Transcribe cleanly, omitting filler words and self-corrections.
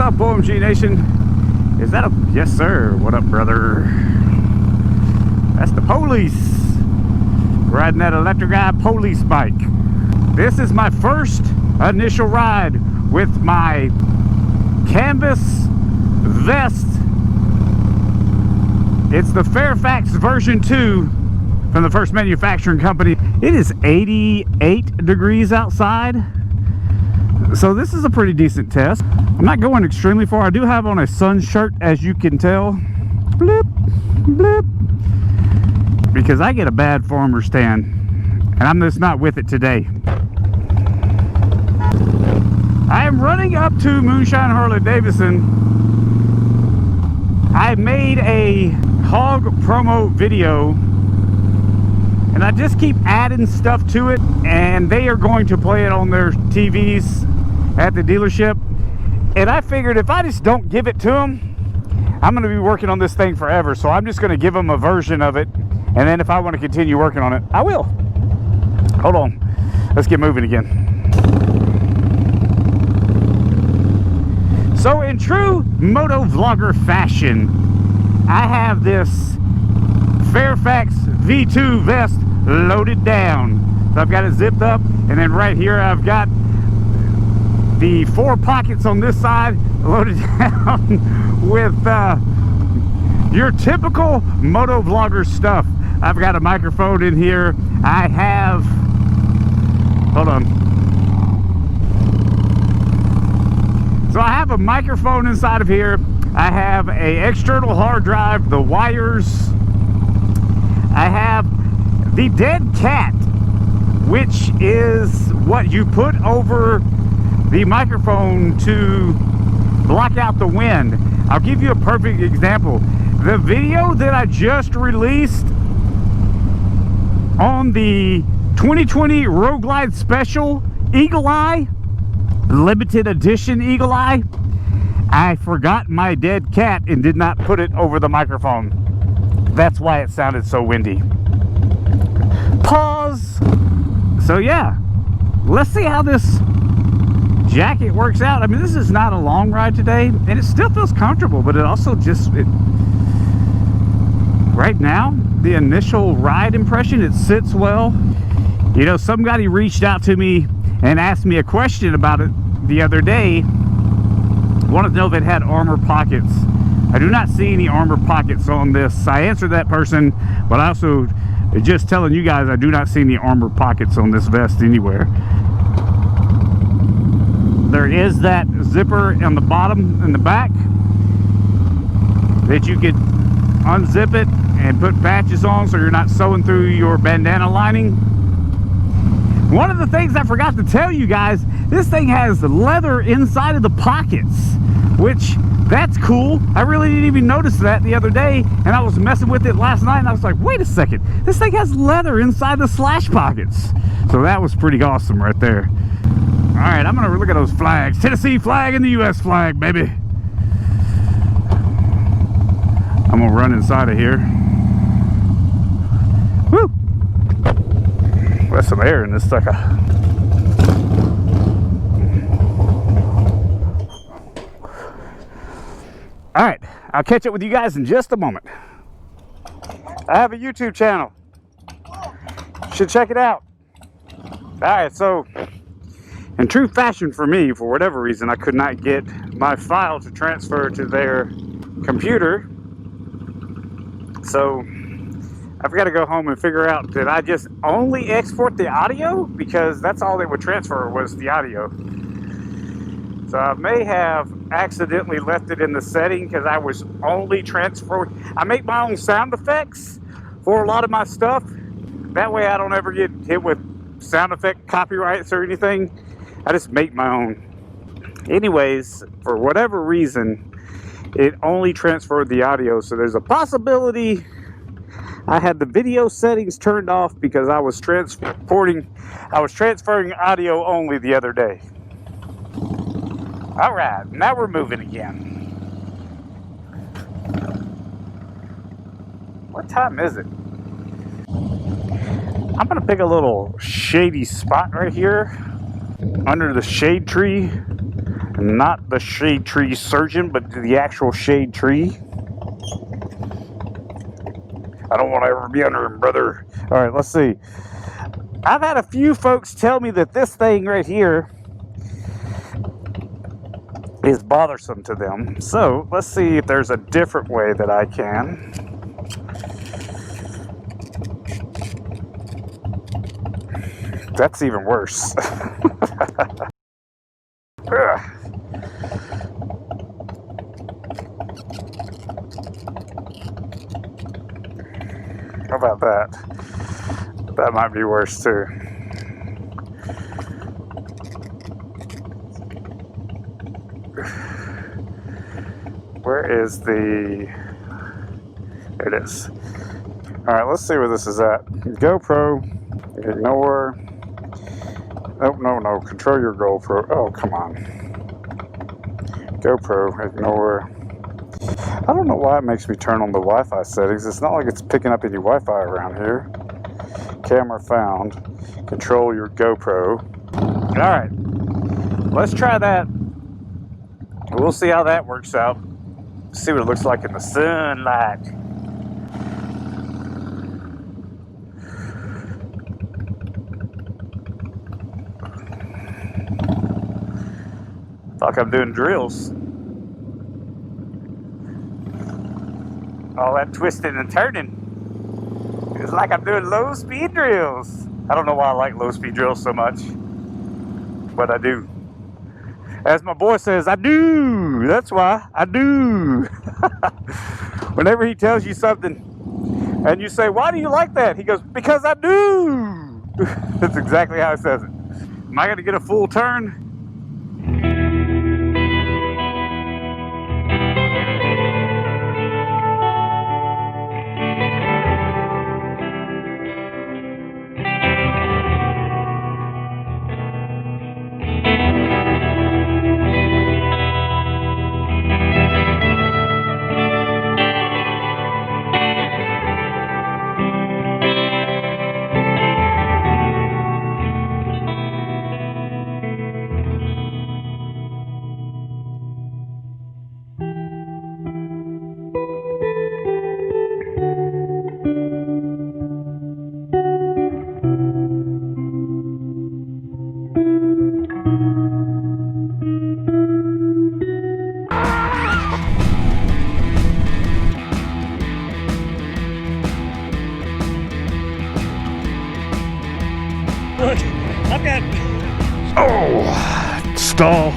up, OMG Nation? Is that a... Yes, sir. What up, brother? That's the police. Riding that electric eye police bike. This is my first initial ride with my canvas vest. It's the Fairfax version 2 from the first manufacturing company. It is 88 degrees outside. So this is a pretty decent test. I'm not going extremely far. I do have on a sun shirt, as you can tell. Blip, blip. Because I get a bad farmer's tan, and I'm just not with it today. I am running up to Moonshine Harley-Davidson. I made a hog promo video, and I just keep adding stuff to it, and they are going to play it on their TVs at the dealership. And I figured if I just don't give it to them, I'm going to be working on this thing forever. So I'm just going to give them a version of it, and then if I want to continue working on it, I will. Hold on, let's get moving again. So in true moto vlogger fashion, I have this Fairfax V2 vest loaded down. So I've got it zipped up, and then right here I've got the 4 pockets on this side loaded down with your typical moto vlogger stuff. I've got a microphone in here. I have, hold on. So I have a microphone inside of here. I have a external hard drive, the wires. I have the dead cat, which is what you put over the microphone to block out the wind. I'll give you a perfect example. The video that I just released on the 2020 Road Glide Special Eagle Eye, limited edition Eagle Eye, I forgot my dead cat and did not put it over the microphone. That's why it sounded so windy. Pause. So yeah, let's see how this jacket works out. I mean, this is not a long ride today, and it still feels comfortable, but it also just, right now, the initial ride impression, it sits well. You know, somebody reached out to me and asked me a question about it the other day. Wanted to know if it had armor pockets. I do not see any armor pockets on this. I answered that person, but I also just telling you guys I do not see any armor pockets on this vest anywhere. There is that zipper on the bottom and the back that you could unzip it and put patches on so you're not sewing through your bandana lining. One of the things I forgot to tell you guys, this thing has leather inside of the pockets, which that's cool. I really didn't even notice that the other day, and I was messing with it last night, and I was like, wait a second, this thing has leather inside the slash pockets. So that was pretty awesome right there. All right, I'm gonna look at those flags. Tennessee flag and the U.S. flag, baby. I'm gonna run inside of here. Woo! There's some air in this sucker. All right, I'll catch up with you guys in just a moment. I have a YouTube channel. Should check it out. All right, so in true fashion for me, for whatever reason, I could not get my file to transfer to their computer. So I've got to go home and figure out, did I just only export the audio? Because that's all they would transfer was the audio. So I may have accidentally left it in the setting because I was only transferring. I make my own sound effects for a lot of my stuff. That way I don't ever get hit with sound effect copyrights or anything. I just make my own. Anyways, for whatever reason, it only transferred the audio. So there's a possibility I had the video settings turned off because I was transferring audio only the other day. All right, now we're moving again. What time is it? I'm gonna pick a little shady spot right here under the shade tree Not the shade tree surgeon, but the actual shade tree. I don't want to ever be under him, brother. All right, let's see. I've had a few folks tell me that this thing right here is bothersome to them. So let's see if there's a different way that I can. That's even worse. How about that? That might be worse too. Where is the... There it is. Alright, let's see where this is at. GoPro, ignore. Oh, no, control your GoPro. Oh, come on. GoPro, ignore. I don't know why it makes me turn on the Wi-Fi settings. It's not like it's picking up any Wi-Fi around here. Camera found. Control your GoPro. Alright, let's try that. We'll see how that works out. See what it looks like in the sunlight. Like I'm doing drills. All that twisting and turning. It's like I'm doing low speed drills. I don't know why I like low speed drills so much, but I do. As my boy says, I do. That's why I do. Whenever he tells you something and you say, why do you like that? He goes, because I do. That's exactly how he says it. Am I going to get a full turn? Look, I've got... Oh, stall.